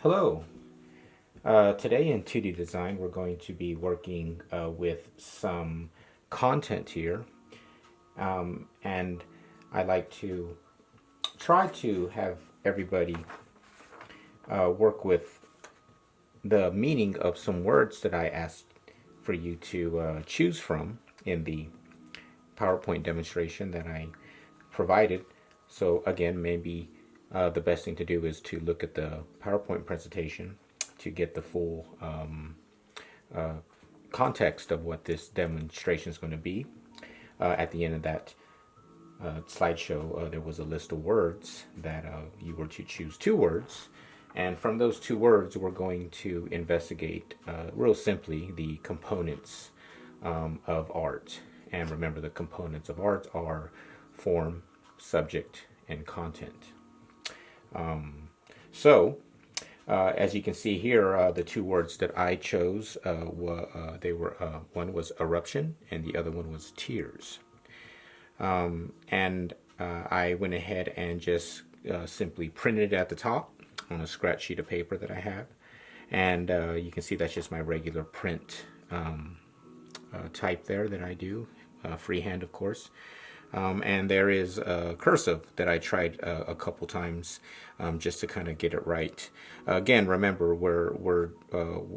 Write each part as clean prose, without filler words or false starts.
Hello. Today in 2D design, we're going to be working with some content here, and I like to try to have everybody work with the meaning of some words that I asked for you to choose from in the PowerPoint demonstration that I provided. So again, maybe the best thing to do is to look at the PowerPoint presentation to get the full context of what this demonstration is going to be. At the end of that slideshow, there was a list of words that you were to choose two words. And from those two words, we're going to investigate, real simply, the components of art. And remember, the components of art are form, subject, and content. So, as you can see here, the two words that I chose were one was eruption and the other one was tears. And I went ahead and just simply printed it at the top on a scratch sheet of paper that I have, and you can see that's just my regular print type there that I do, freehand, of course. And there is a cursive that I tried a couple times just to kind of get it right. Again, remember,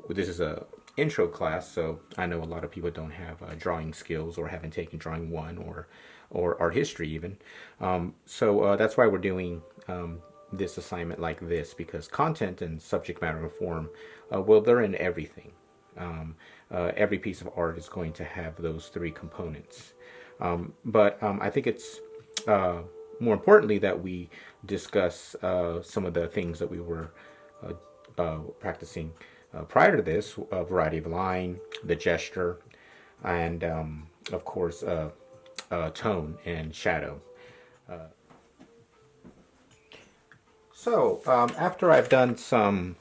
this is a intro class, so I know a lot of people don't have drawing skills or haven't taken drawing one or art history even. So that's why we're doing this assignment like this, because content and subject matter and form, well, they're in everything. Every piece of art is going to have those three components. But I think it's more importantly that we discuss some of the things that we were practicing prior to this: a variety of line, the gesture, and of course tone and shadow. So after I've done some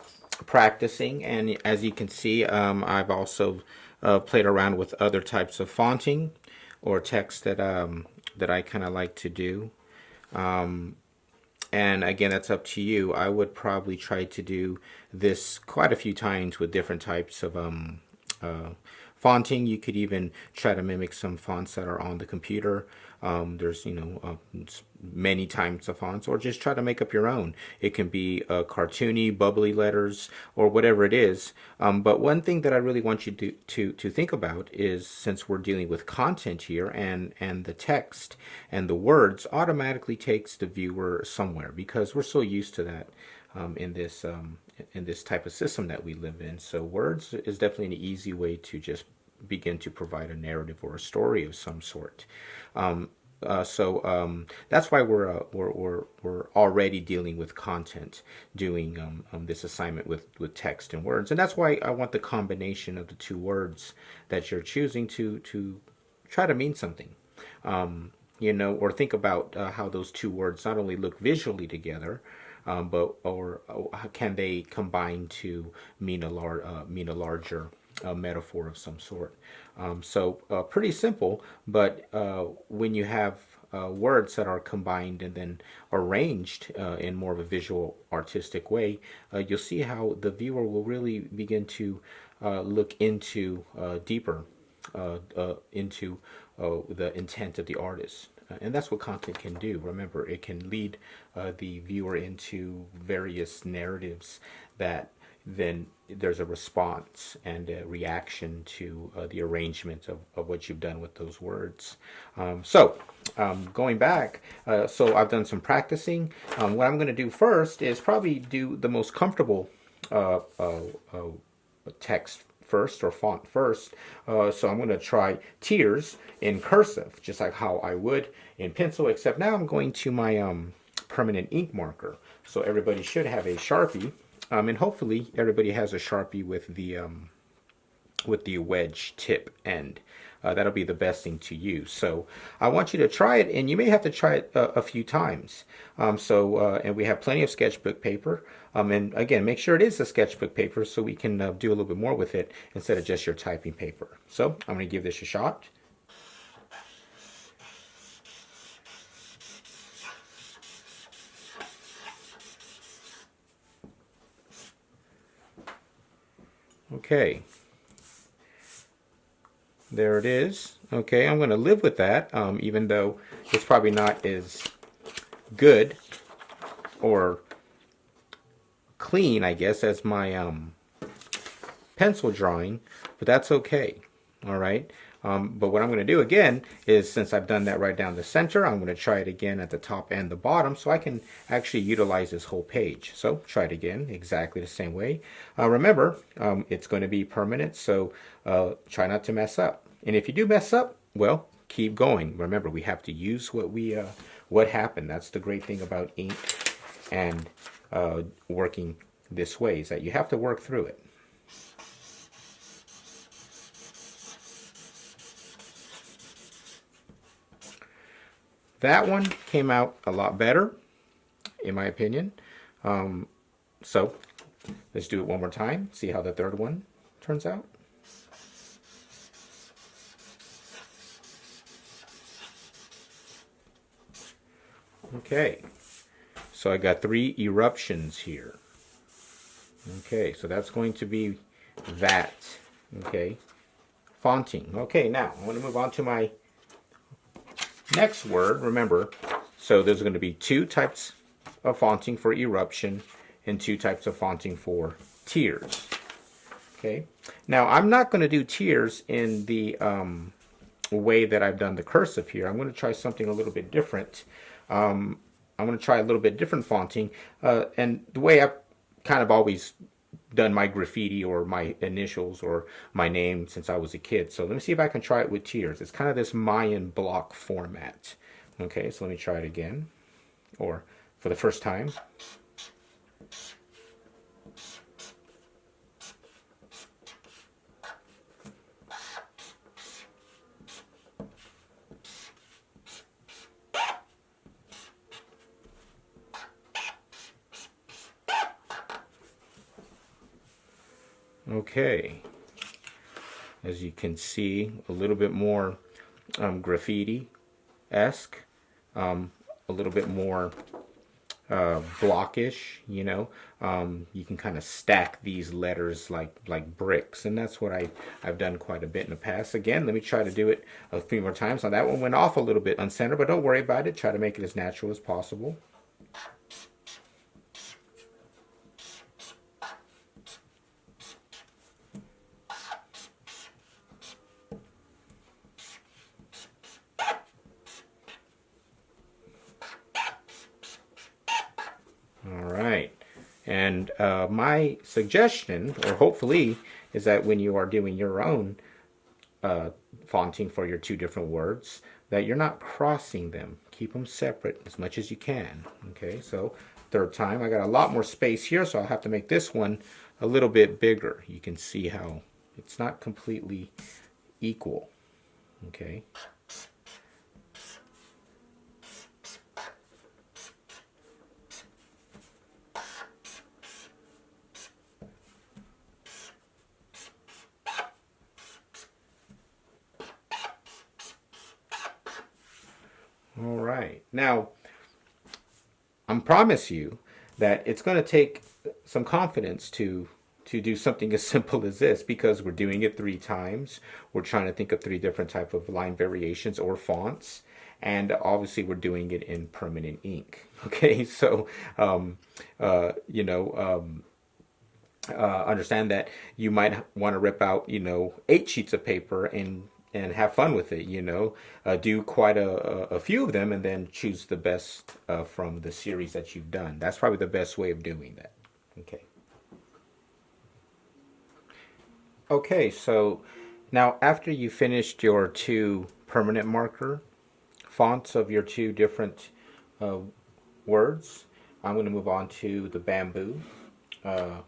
practicing, and as you can see, I've also played around with other types of fonting or text that I kind of like to do. And again, that's up to you. I would probably try to do this quite a few times with different types of fonting. You could even try to mimic some fonts that are on the computer. There's many types of fonts, or just try to make up your own. It can be cartoony, bubbly letters, or whatever it is. But one thing that I really want you to think about is, since we're dealing with content here, and the text and the words automatically takes the viewer somewhere, because we're so used to that in this type of system that we live in. So words is definitely an easy way to just begin to provide a narrative or a story of some sort. So that's why we're already dealing with content, doing this assignment with text and words, and that's why I want the combination of the two words that you're choosing to try to mean something. Or think about how those two words not only look visually together, but or can they combine to mean a larger metaphor of some sort. So pretty simple, but when you have words that are combined and then arranged in more of a visual artistic way, you'll see how the viewer will really begin to look into deeper into the intent of the artist. And that's what content can do. Remember, it can lead the viewer into various narratives that then there's a response and a reaction to the arrangement of what you've done with those words. Going back, so I've done some practicing. What I'm going to do first is probably do the most comfortable text first, or font first. So I'm going to try tears in cursive, just like how I would in pencil, except now I'm going to my permanent ink marker. So everybody should have a Sharpie, and hopefully everybody has a Sharpie with the wedge tip end. That'll be the best thing to use. So I want you to try it, and you may have to try it a few times. And we have plenty of sketchbook paper. And again, make sure it is a sketchbook paper so we can do a little bit more with it instead of just your typing paper. So I'm going to give this a shot. Okay, there it is. Okay, I'm going to live with that, even though it's probably not as good or clean, I guess, as my pencil drawing, but that's okay. All right. But what I'm going to do again is, since I've done that right down the center, I'm going to try it again at the top and the bottom so I can actually utilize this whole page. So try it again exactly the same way. Remember, it's going to be permanent, so try not to mess up. And if you do mess up, well, keep going. Remember, we have to use what happened. That's the great thing about ink and working this way, is that you have to work through it. That one came out a lot better, in my opinion. So let's do it one more time, see how the third one turns out. Okay, so I got 3 eruptions here. Okay, so that's going to be that. Okay, fonting. Okay, now I'm going to move on to my next word. Remember, so there's going to be 2 types of fonting for eruption and 2 types of fonting for tears. Okay, now I'm not going to do tears in the way that I've done the cursive here. I'm going to try something a little bit different. I'm going to try a little bit different fonting, and the way I've kind of always done my graffiti or my initials or my name since I was a kid. So let me see if I can try it with tears. It's kind of this Mayan block format. Okay, so let me try it again, or for the first time. Okay, as you can see, a little bit more graffiti-esque, a little bit more blockish, you know. You can kind of stack these letters like bricks, and that's what I've done quite a bit in the past. Again, let me try to do it a few more times. Now that one went off a little bit uncentered, but don't worry about it. Try to make it as natural as possible. All right. And my suggestion, or hopefully, is that when you are doing your own fonting for your 2 different words, that you're not crossing them. Keep them separate as much as you can. Okay, so third time, I got a lot more space here, so I'll have to make this one a little bit bigger. You can see how it's not completely equal. Okay. All right. Now, I promise you that it's going to take some confidence to do something as simple as this, because we're doing it 3 times. We're trying to think of 3 different type of line variations or fonts, and obviously we're doing it in permanent ink. Okay, so understand that you might want to rip out 8 sheets of paper and have fun with it, do quite a few of them and then choose the best from the series that you've done. That's probably the best way of doing that. Okay. Okay, so now after you finished your 2 permanent marker fonts of your 2 different words, I'm going to move on to the bamboo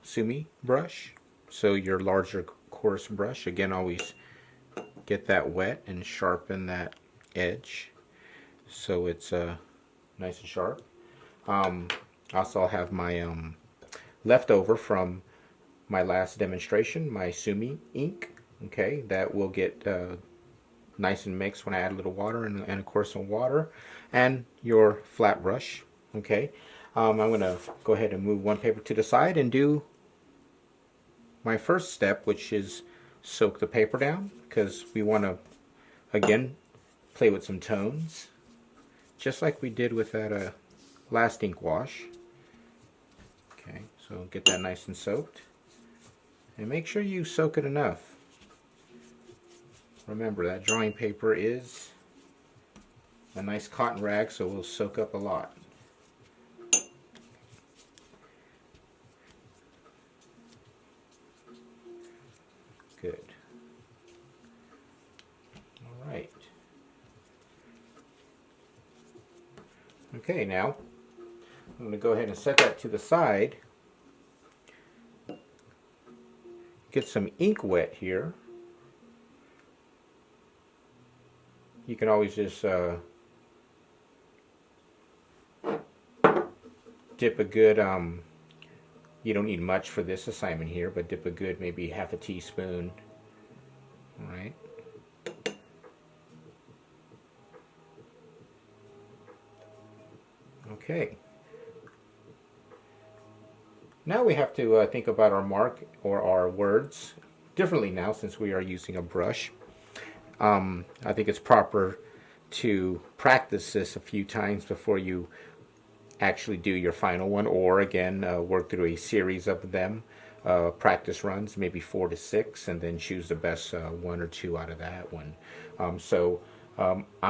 sumi brush. So your larger coarse brush, again, always get that wet and sharpen that edge so it's nice and sharp. Also, I'll have my leftover from my last demonstration, my sumi ink. Okay, that will get nice and mixed when I add a little water and of course some water, and your flat brush. Okay, I'm going to go ahead and move one paper to the side and do my first step, which is soak the paper down, because we want to, again, play with some tones, just like we did with that last ink wash. Okay, so get that nice and soaked. And make sure you soak it enough. Remember, that drawing paper is a nice cotton rag, so it will soak up a lot. Good. All right. Okay, now I'm going to go ahead and set that to the side. Get some ink wet here. You can always just dip a good, you don't need much for this assignment here, but dip a good maybe half a teaspoon. All right. Okay. Now we have to think about our mark or our words differently now, since we are using a brush. I think it's proper to practice this a few times before you actually do your final one, or again, work through a series of them, practice runs, maybe 4 to 6, and then choose the best 1 or 2 out of that one. I'm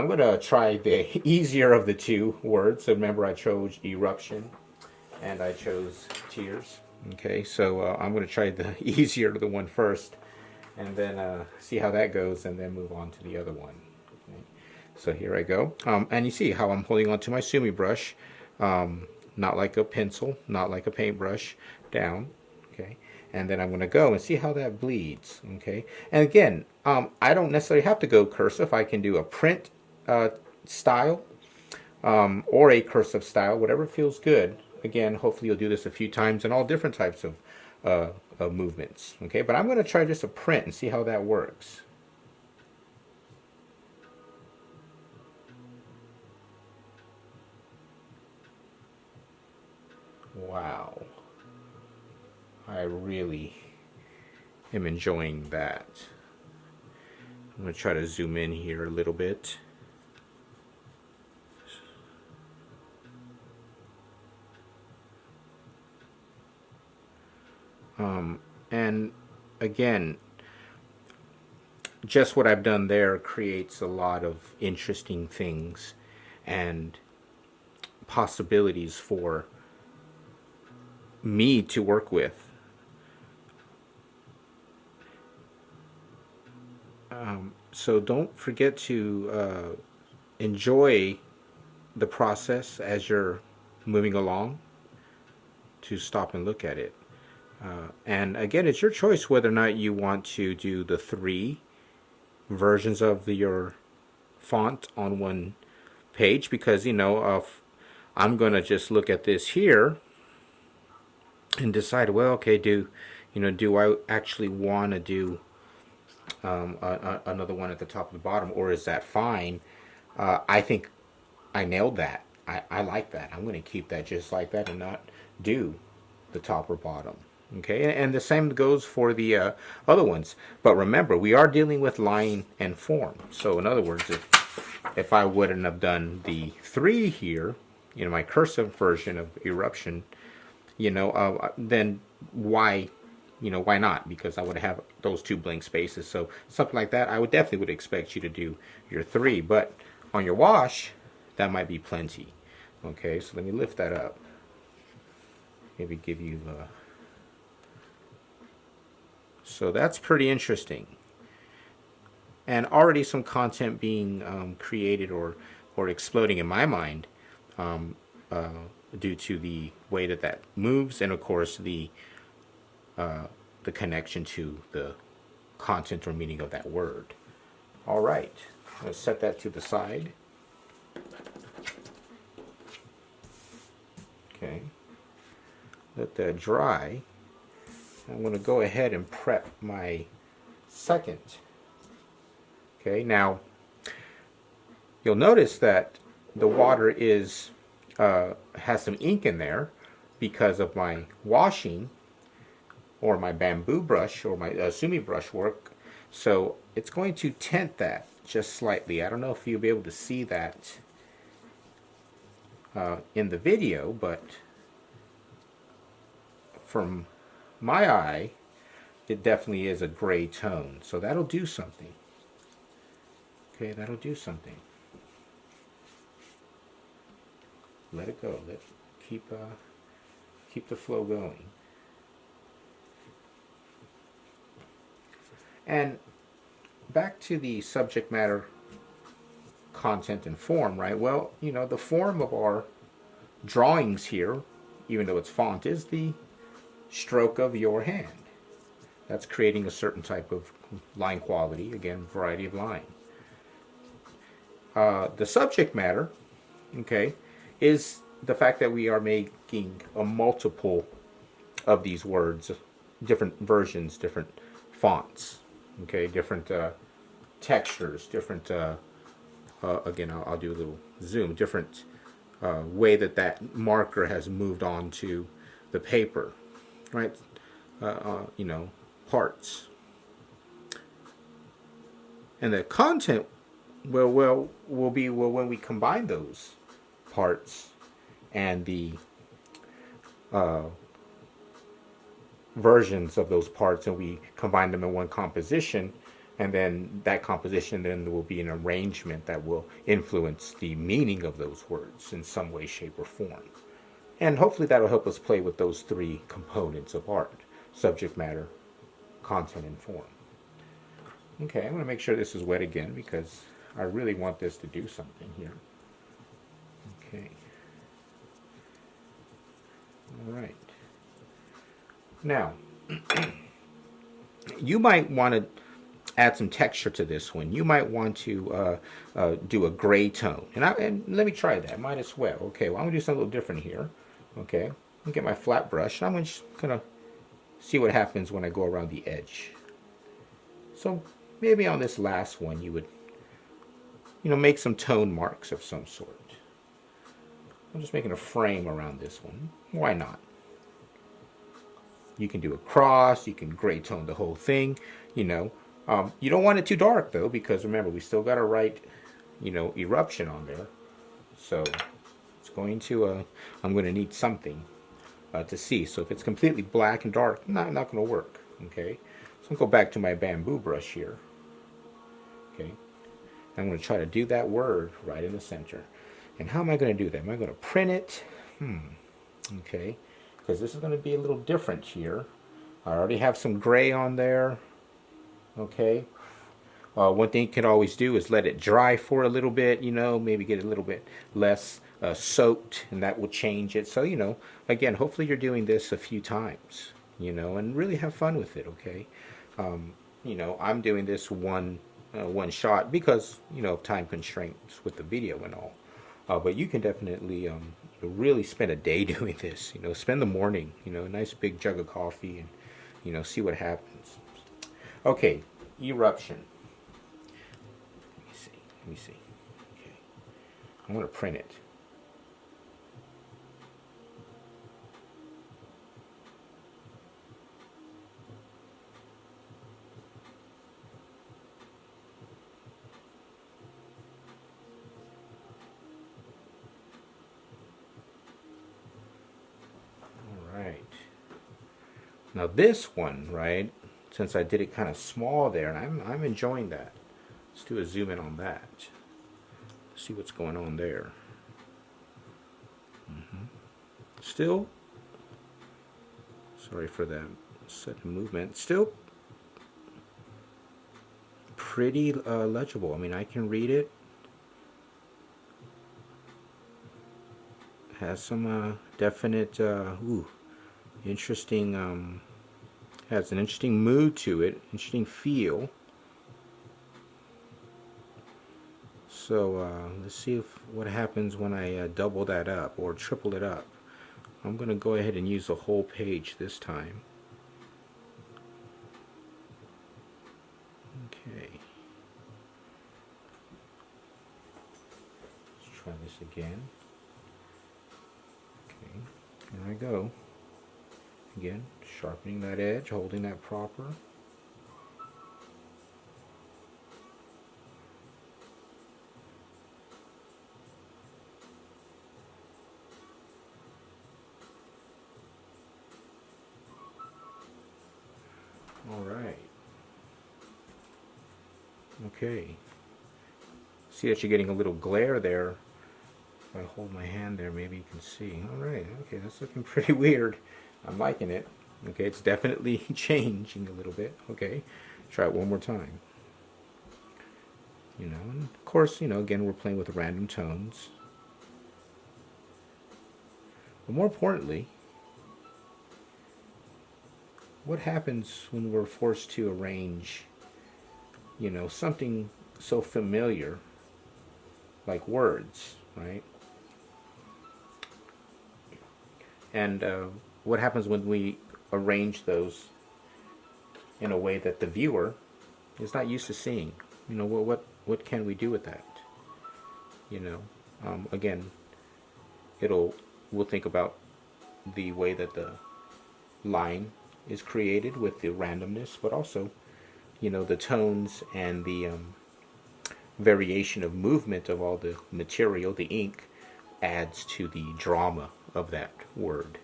going to try the easier of the two words. So remember, I chose eruption and I chose tears. Okay, so I'm going to try the easier of the one first, and then see how that goes, and then move on to the other one. Okay. So here I go. And you see how I'm holding onto my sumi brush, not like a pencil, not like a paintbrush, down. Okay. And then I'm going to go and see how that bleeds. Okay. And again, I don't necessarily have to go cursive. I can do a print style or a cursive style, whatever feels good. Again, hopefully you'll do this a few times in all different types of movements. Okay, but I'm going to try just a print and see how that works. Wow. I really am enjoying that. I'm going to try to zoom in here a little bit. And again, just what I've done there creates a lot of interesting things and possibilities for me to work with. So don't forget to enjoy the process as you're moving along, to stop and look at it. And again, it's your choice whether or not you want to do the 3 versions of your font on one page, because I'm going to just look at this here and decide, well, okay, do I actually want to do another one at the top and the bottom, or is that fine? I think I nailed that. I like that. I'm going to keep that just like that and not do the top or bottom. Okay, and the same goes for the other ones. But remember, we are dealing with line and form. So in other words, if I wouldn't have done the 3 here, my cursive version of eruption, then why not? Because I would have those 2 blank spaces. So something like that, I would definitely expect you to do your 3. But on your wash, that might be plenty. Okay, so let me lift that up. Maybe give you so that's pretty interesting, and already some content being created or exploding in my mind, due to the way that moves, and of course the connection to the content or meaning of that word. All right, let's set that to the side. Okay, let that dry. I'm going to go ahead and prep my second. Okay, now you'll notice that the water has some ink in there because of my washing, or my bamboo brush or my sumi brush work. So it's going to tint that just slightly. I don't know if you'll be able to see that in the video, but from my eye, it definitely is a gray tone. So that'll do something. Okay, that'll do something. Let it go. Keep the flow going. And back to the subject matter, content, and form, right? Well, you know, the form of our drawings here, even though it's font, is the stroke of your hand. That's creating a certain type of line quality, again, variety of line. The subject matter, okay, is the fact that we are making a multiple of these words, different versions, different fonts, okay, different textures, different, again, I'll do a little zoom, different way that that marker has moved on to the paper, right? You know, parts. And the content will be when we combine those parts and the versions of those parts, and we combine them in one composition, and then that composition then will be an arrangement that will influence the meaning of those words in some way, shape, or form. And hopefully that'll help us play with those three components of art: subject matter, content, and form. Okay, I'm going to make sure this is wet again because I really want this to do something here. Okay. All right. Now, you might want to add some texture to this one. You might want to do a gray tone. And let me try that. Might as well. Okay, well, I'm going to do something a little different here. Okay, I'm going to get my flat brush. And I'm just going to see what happens when I go around the edge. So maybe on this last one, you would, you know, make some tone marks of some sort. I'm just making a frame around this one. Why not? You can do a cross, you can gray tone the whole thing, you know. You don't want it too dark though, because remember, we still got to write, you know, eruption on there. So it's going to, I'm going to need something to see. So if it's completely black and dark, not going to work, okay. So I'll go back to my bamboo brush here, okay. I'm going to try to do that word right in the center. And how am I going to do that? Am I going to print it? Okay. Because this is going to be a little different here. I already have some gray on there. Okay. One thing you can always do is let it dry for a little bit, you know, maybe get a little bit less soaked, and that will change it. So, you know, again, hopefully you're doing this a few times, you know, and really have fun with it, okay? You know, I'm doing this one shot because, you know, of time constraints with the video and all. But you can definitely really spend a day doing this. You know, spend the morning, you know, a nice big jug of coffee, and, you know, see what happens. Okay, eruption. Let me see. Okay, I'm going to print it. Now this one, right, since I did it kind of small there, and I'm enjoying that. Let's do a zoom in on that. See what's going on there. Still, sorry for that sudden movement, still pretty legible. I mean, I can read it. Has some definite, interesting, has an interesting mood to it, interesting feel. So let's see what happens when I double that up or triple it up. I'm going to go ahead and use the whole page this time. Okay. Let's try this again. Okay, there I go. Again, sharpening that edge, holding that proper. All right. Okay. See that you're getting a little glare there. If I hold my hand there, maybe you can see. All right. Okay, that's looking pretty weird. I'm liking it. Okay, it's definitely changing a little bit. Okay, try it one more time. You know, and of course, you know, again, we're playing with random tones. But more importantly, what happens when we're forced to arrange, you know, something so familiar like words, right? And what happens when we arrange those in a way that the viewer is not used to seeing? You know, what can we do with that? You know, again, we'll think about the way that the line is created with the randomness, but also, you know, the tones and the variation of movement of all the material, the ink, adds to the drama of that word,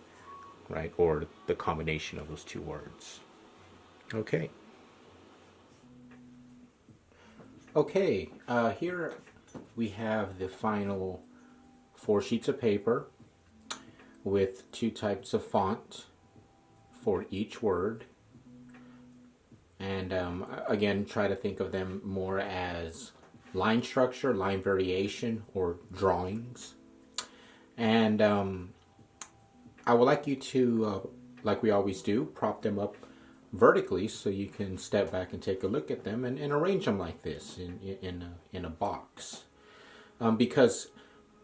right? Or the combination of those two words. Okay. Okay, here we have the final 4 sheets of paper with 2 types of font for each word. And again, try to think of them more as line structure, line variation, or drawings. And I would like you to, like we always do, prop them up vertically so you can step back and take a look at them and arrange them like this in a box. Because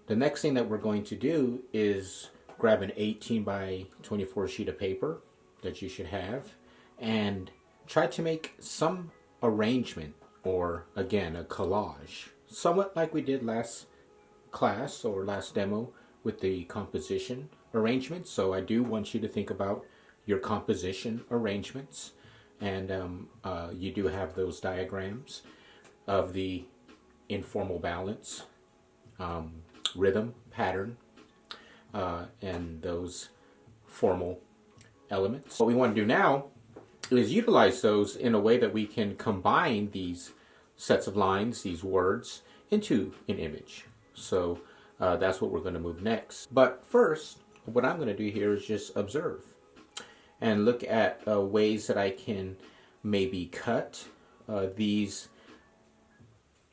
the next thing that we're going to do is grab an 18 by 24 sheet of paper that you should have and try to make some arrangement, or again, a collage, somewhat like we did last class or last demo with the composition arrangements. So I do want you to think about your composition arrangements, and you do have those diagrams of the informal balance, rhythm, pattern, and those formal elements. What we want to do now is utilize those in a way that we can combine these sets of lines, these words, into an image. So that's what we're going to move next. But first, what I'm going to do here is just observe and look at ways that I can maybe cut these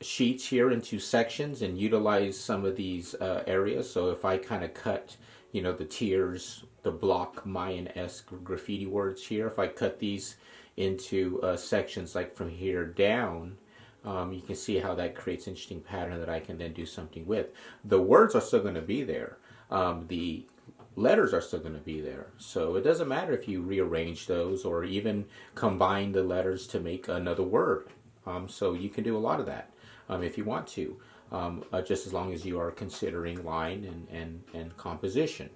sheets here into sections and utilize some of these areas. So if I kind of cut, you know, the tiers, the block Mayan-esque graffiti words here, if I cut these into sections like from here down, you can see how that creates an interesting pattern that I can then do something with. The words are still going to be there. The letters are still going to be there. So it doesn't matter if you rearrange those or even combine the letters to make another word. So you can do a lot of that if you want to, just as long as you are considering line and composition.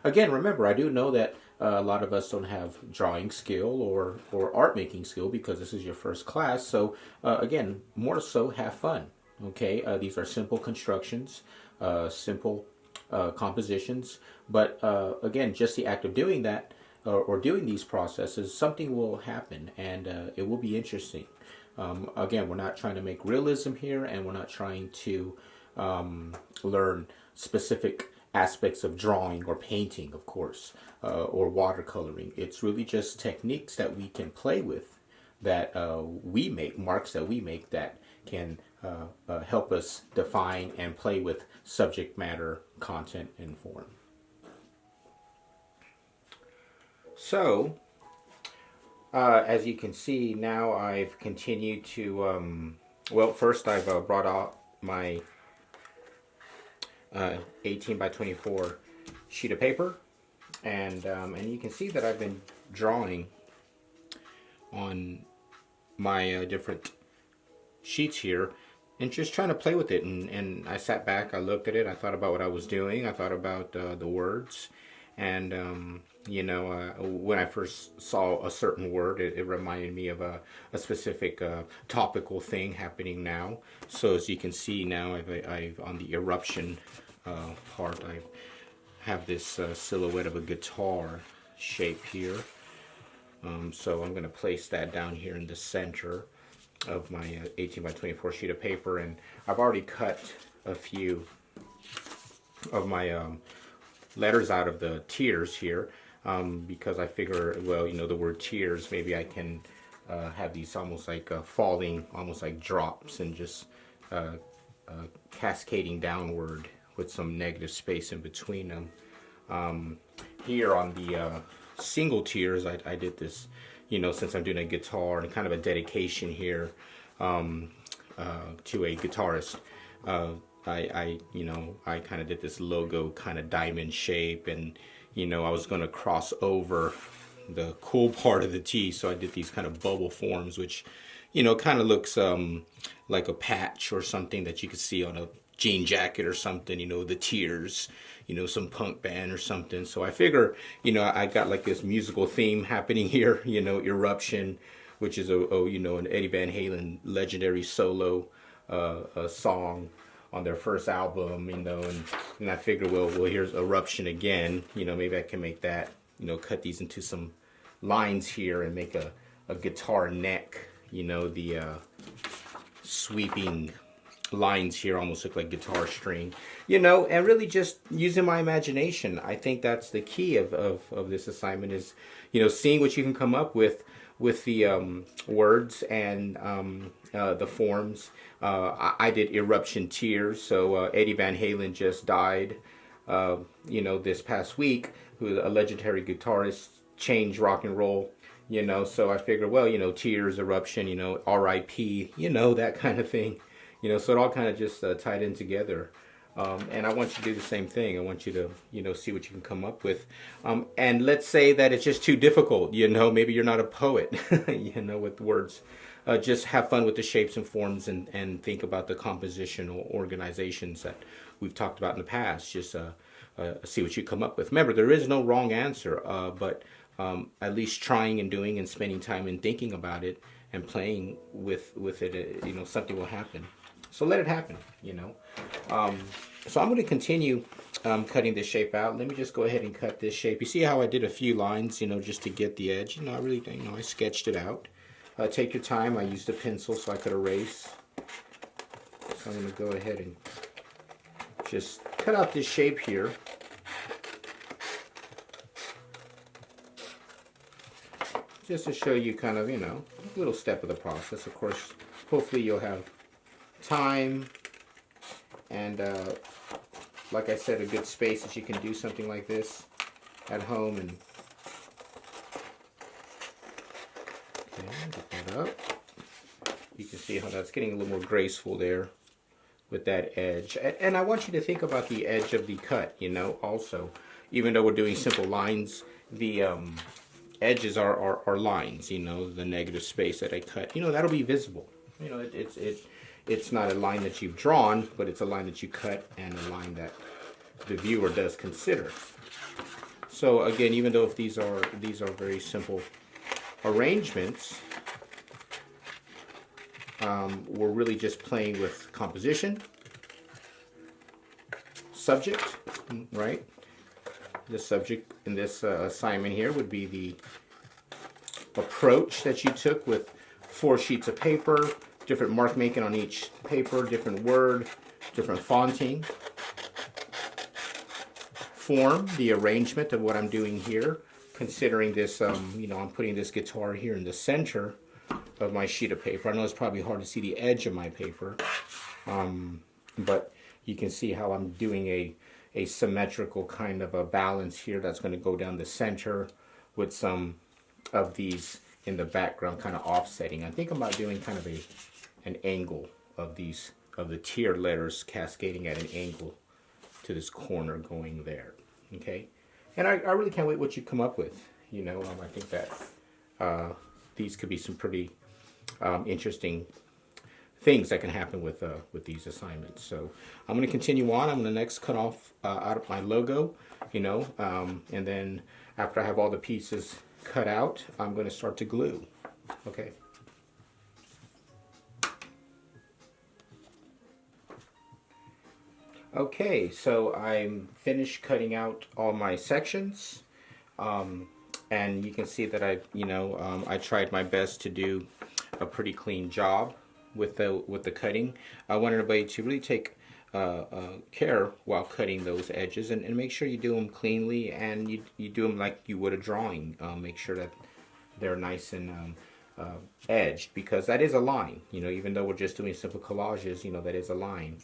Again, remember, I do know that a lot of us don't have drawing skill or art making skill because this is your first class. So again, more so have fun. Okay, these are simple constructions, simple compositions, but again, just the act of doing that or doing these processes, something will happen, and it will be interesting. Again, we're not trying to make realism here, and we're not trying to learn specific aspects of drawing or painting, of course, or watercoloring. It's really just techniques that we can play with, that we make, marks that we make that can help us define and play with subject matter, content, and form. So, as you can see, now I've continued to, well, first I've brought out my 18 by 24 sheet of paper, and you can see that I've been drawing on my different sheets here and just trying to play with it, and I sat back, I looked at it, I thought about what I was doing, I thought about the words, And you know, when I first saw a certain word, it reminded me of a specific topical thing happening now. So as you can see now, I've on the eruption part, I have this silhouette of a guitar shape here. So I'm going to place that down here in the center of my 18 by 24 sheet of paper, and I've already cut a few of my letters out of the tiers here, because I figure, well, you know, the word tiers, maybe I can have these almost like falling, almost like drops, and just cascading downward with some negative space in between them. Here on the single tiers, I did this, you know, since I'm doing a guitar and kind of a dedication here to a guitarist. You know, I kind of did this logo kind of diamond shape, and you know, I was going to cross over the cool part of the T, so I did these kind of bubble forms, which, you know, kind of looks like a patch or something that you could see on a jean jacket or something, you know, the tears, you know, some punk band or something. So I figure, you know, I got like this musical theme happening here, you know, Eruption, which is you know, an Eddie Van Halen legendary solo song on their first album, you know, and I figured, well, here's Eruption again, you know, maybe I can make that, you know, cut these into some lines here and make a guitar neck, you know, the sweeping lines here almost look like guitar string, you know, and really just using my imagination. I think that's the key of this assignment is, you know, seeing what you can come up with the words and the forms. I did Eruption Tears, so Eddie Van Halen just died, you know, this past week, who is a legendary guitarist, changed rock and roll, you know, so I figured, well, you know, Tears, Eruption, you know, R.I.P., you know, that kind of thing. You know, so it all kind of just tied in together. And I want you to do the same thing. I want you to, you know, see what you can come up with. And let's say that it's just too difficult. You know, maybe you're not a poet, you know, with words. Just have fun with the shapes and forms, and think about the compositional organizations that we've talked about in the past. Just see what you come up with. Remember, there is no wrong answer, but at least trying and doing and spending time and thinking about it and playing with it, you know, something will happen. So let it happen, you know. So I'm going to continue cutting this shape out. Let me just go ahead and cut this shape. You see how I did a few lines, you know, just to get the edge. You know, I really, you know, I sketched it out. Take your time. I used a pencil so I could erase. So I'm going to go ahead and just cut out this shape here. Just to show you kind of, you know, a little step of the process. Of course, hopefully you'll have time and like I said, a good space that you can do something like this at home. And okay, get that up. You can see how that's getting a little more graceful there with that edge. And I want you to think about the edge of the cut, you know, also. Even though we're doing simple lines, the edges are lines, you know, the negative space that I cut, you know, that'll be visible. You know, it's not a line that you've drawn, but it's a line that you cut and a line that the viewer does consider. So again, even though if these are very simple arrangements, we're really just playing with composition, subject, right? The subject in this assignment here would be the approach that you took with 4 sheets of paper, different mark making on each paper, different word, different fonting. Form, the arrangement of what I'm doing here, considering this, you know, I'm putting this guitar here in the center of my sheet of paper. I know it's probably hard to see the edge of my paper, but you can see how I'm doing a symmetrical kind of a balance here that's going to go down the center with some of these in the background kind of offsetting. I think I'm about doing kind of an angle of these, of the tier letters cascading at an angle to this corner going there. Okay, and I really can't wait what you come up with. You know, I think that these could be some pretty interesting things that can happen with these assignments. So I'm going to continue on. I'm going to next cut off out of my logo, and then after I have all the pieces cut out, I'm going to start to glue. Okay. Okay, so I'm finished cutting out all my sections, and you can see that I tried my best to do a pretty clean job with the cutting. I want everybody to really take care while cutting those edges, and make sure you do them cleanly, and you do them like you would a drawing. Make sure that they're nice and edged, because that is a line. Even though we're just doing simple collages, that is a line.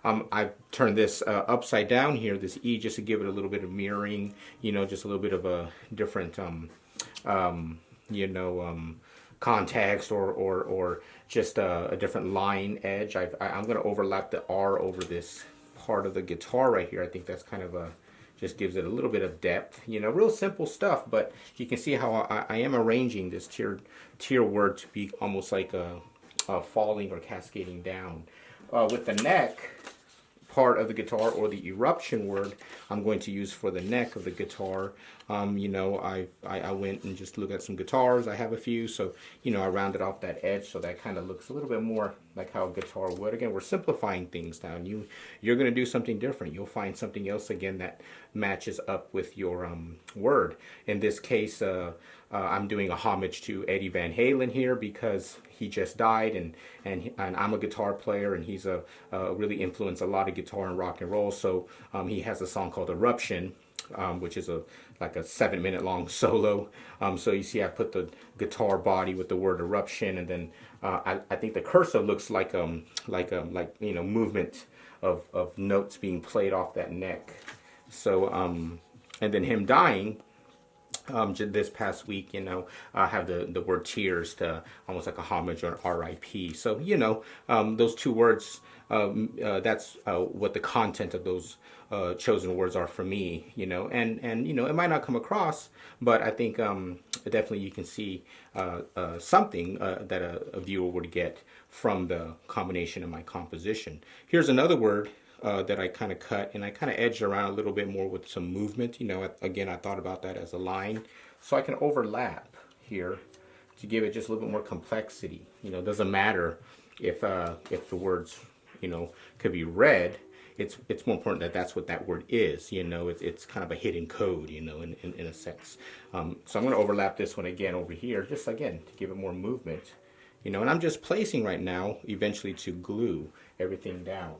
I turned this upside down here, this E, just to give it a little bit of mirroring, just a little bit of a different, context, or just a different line edge. I'm going to overlap the R over this part of the guitar right here. I think that's kind of just gives it a little bit of depth. Real simple stuff, but you can see how I am arranging this tier word to be almost like a falling or cascading down. With the neck part of the guitar, or the eruption word I'm going to use for the neck of the guitar, I went and just looked at some guitars. I have a few, so I rounded off that edge so that kind of looks a little bit more like how a guitar would. Again, we're simplifying things down. You're going to do something different. You'll find something else again that matches up with your word. In this case, I'm doing a homage to Eddie Van Halen here, because he just died, and I'm a guitar player, and he's really influenced a lot of guitar and rock and roll. So he has a song called Eruption, which is like a 7-minute long solo. So you see I put the guitar body with the word eruption, and then I think the cursor looks like movement of notes being played off that neck. So and then him dying, this past week, I have the word tears, to almost like a homage or RIP. So those two words, that's what the content of those chosen words are for me. And it might not come across, but I think definitely you can see something that a viewer would get from the combination of my composition. Here's another word that I kind of cut, and I kind of edged around a little bit more with some movement. Again, I thought about that as a line, so I can overlap here to give it just a little bit more complexity. It doesn't matter if the words could be read. It's more important that that's what that word is. It's kind of a hidden code, in a sense. So I'm going to overlap this one again over here, just again to give it more movement. And I'm just placing right now, eventually, to glue everything down.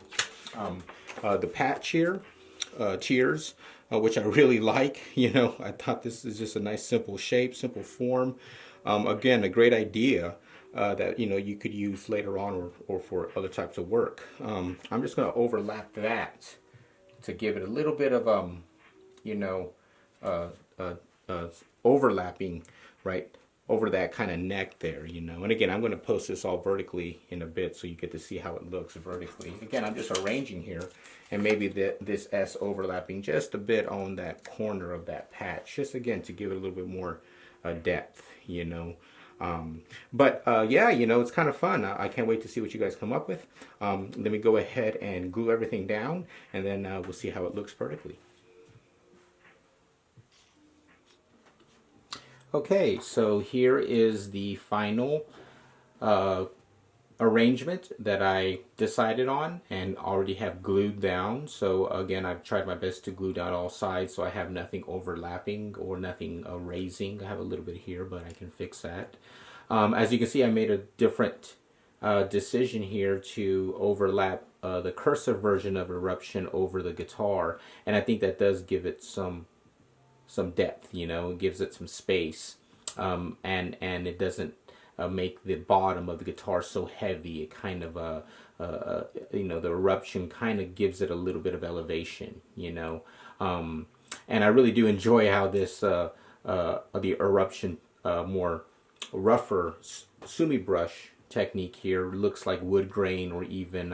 The patch here, tears, which I really like. I thought this is just a nice simple shape, simple form. Again, a great idea that you could use later on, or for other types of work. I'm just going to overlap that to give it a little bit of overlapping right over that kind of neck there, And again, I'm going to post this all vertically in a bit, so you get to see how it looks vertically. Again, I'm just arranging here, and maybe this S overlapping just a bit on that corner of that patch, just again to give it a little bit more depth, But yeah, it's kind of fun. I can't wait to see what you guys come up with. Let me go ahead and glue everything down, and then we'll see how it looks vertically. Okay, so here is the final arrangement that I decided on and already have glued down. So again, I've tried my best to glue down all sides, so I have nothing overlapping or nothing erasing. I have a little bit here, but I can fix that. As you can see, I made a different decision here to overlap the cursive version of Eruption over the guitar, and I think that does give it some depth, it gives it some space, and it doesn't make the bottom of the guitar so heavy. It kind of the Eruption kind of gives it a little bit of elevation, and I really do enjoy how this the Eruption more rougher sumi brush technique here looks like wood grain, or even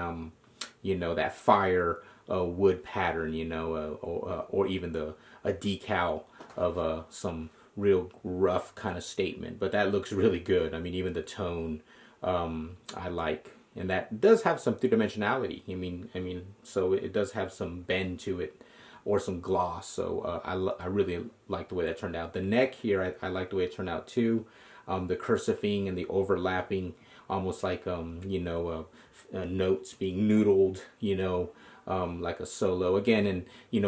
that fire wood pattern, or even a decal of some real rough kind of statement. But that looks really good. I mean, even the tone, I like and that does have some three-dimensionality. So it does have some bend to it, or some gloss. So I really like the way that turned out. The neck here, I like the way it turned out too. The cursifing and the overlapping, almost like notes being noodled, like a solo again. And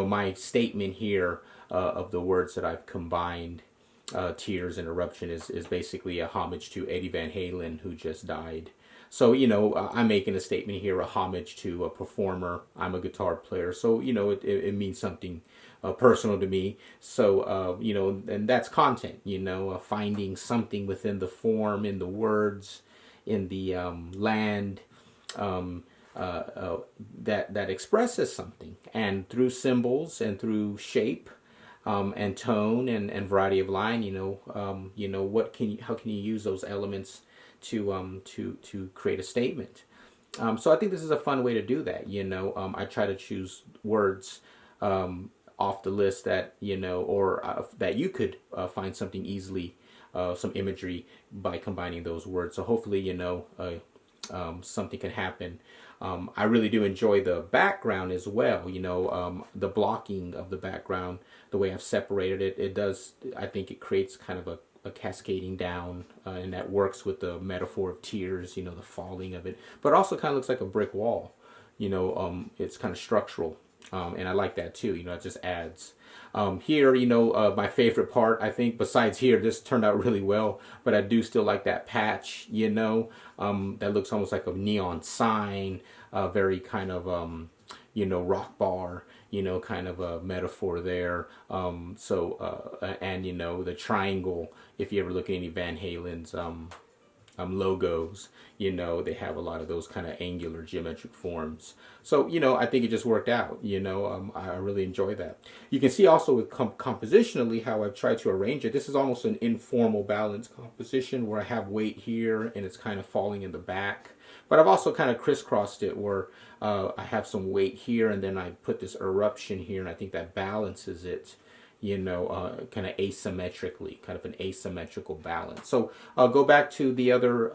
my statement here of the words that I've combined, tears and eruption, is basically a homage to Eddie Van Halen, who just died. So, I'm making a statement here, a homage to a performer. I'm a guitar player, so, it means something personal to me. So, and that's content, finding something within the form, in the words, in the land, that expresses something. And through symbols and through shape, and tone and variety of line, how can you use those elements to create a statement? So I think this is a fun way to do that. I try to choose words off the list that or that you could find something easily, some imagery by combining those words. So hopefully something can happen. I really do enjoy the background as well. The blocking of the background, the way I've separated it, I think it creates kind of a cascading down, and that works with the metaphor of tears, the falling of it, but also kind of looks like a brick wall. It's kind of structural, and I like that too. It just adds. Here, my favorite part, I think, besides here, this turned out really well, but I do still like that patch, that looks almost like a neon sign, very kind of, rock bar, kind of a metaphor there. And, the triangle, if you ever look at any Van Halen's, logos, they have a lot of those kind of angular geometric forms. So, I think it just worked out, I really enjoy that. You can see also with compositionally how I've tried to arrange it. This is almost an informal balance composition where I have weight here and it's kind of falling in the back. But I've also kind of crisscrossed it where I have some weight here and then I put this eruption here, and I think that balances it, kind of asymmetrically, kind of an asymmetrical balance. So I'll go back to the other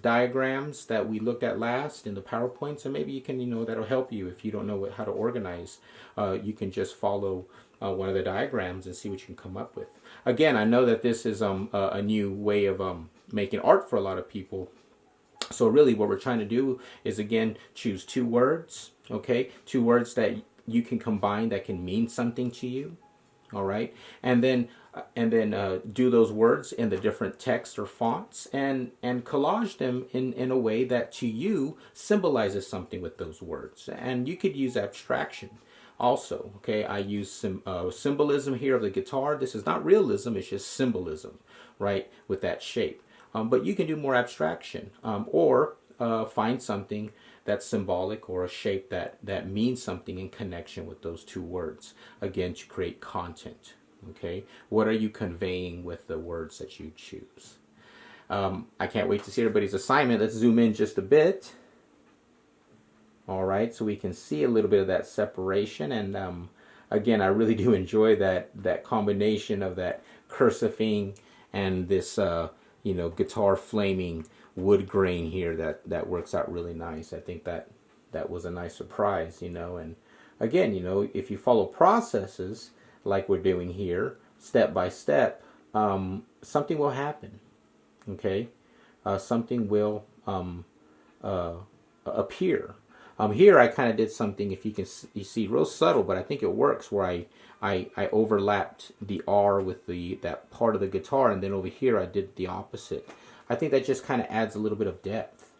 diagrams that we looked at last in the PowerPoints, and maybe you can, that'll help you if you don't know how to organize. You can just follow one of the diagrams and see what you can come up with. Again, I know that this is a new way of making art for a lot of people. So really what we're trying to do is, again, choose two words, okay? Two words that you can combine that can mean something to you, all right? And then do those words in the different texts or fonts and collage them in a way that to you symbolizes something with those words. And you could use abstraction also, okay? I use some symbolism here of the guitar. This is not realism, it's just symbolism, right, with that shape. But you can do more abstraction, or find something that's symbolic or a shape that means something in connection with those two words, again, to create content. Okay, what are you conveying with the words that you choose? I can't wait to see everybody's assignment. Let's zoom in just a bit. All right, so we can see a little bit of that separation. And again, I really do enjoy that combination of that cursifing and this guitar flaming wood grain here that works out really nice. I think that was a nice surprise, and again, if you follow processes like we're doing here, step by step, something will happen, okay? Something will appear. Here I kind of did something, if you see, real subtle, but I think it works, where I overlapped the R with that part of the guitar, and then over here I did the opposite. I think that just kind of adds a little bit of depth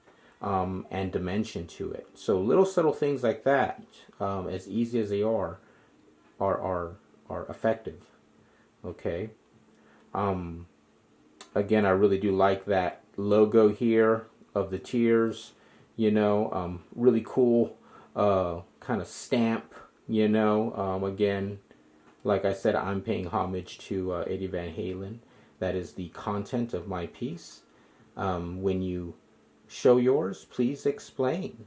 and dimension to it. So little subtle things like that, as easy as they are effective. Okay. Again, I really do like that logo here of the tears. Really cool kind of stamp. Again, like I said, I'm paying homage to Eddie Van Halen. That is the content of my piece. When you show yours, please explain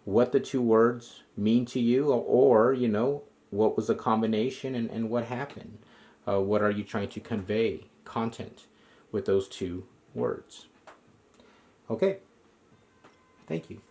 what the two words mean to you, or what was the combination and what happened. What are you trying to convey, content, with those two words? Okay, Thank you.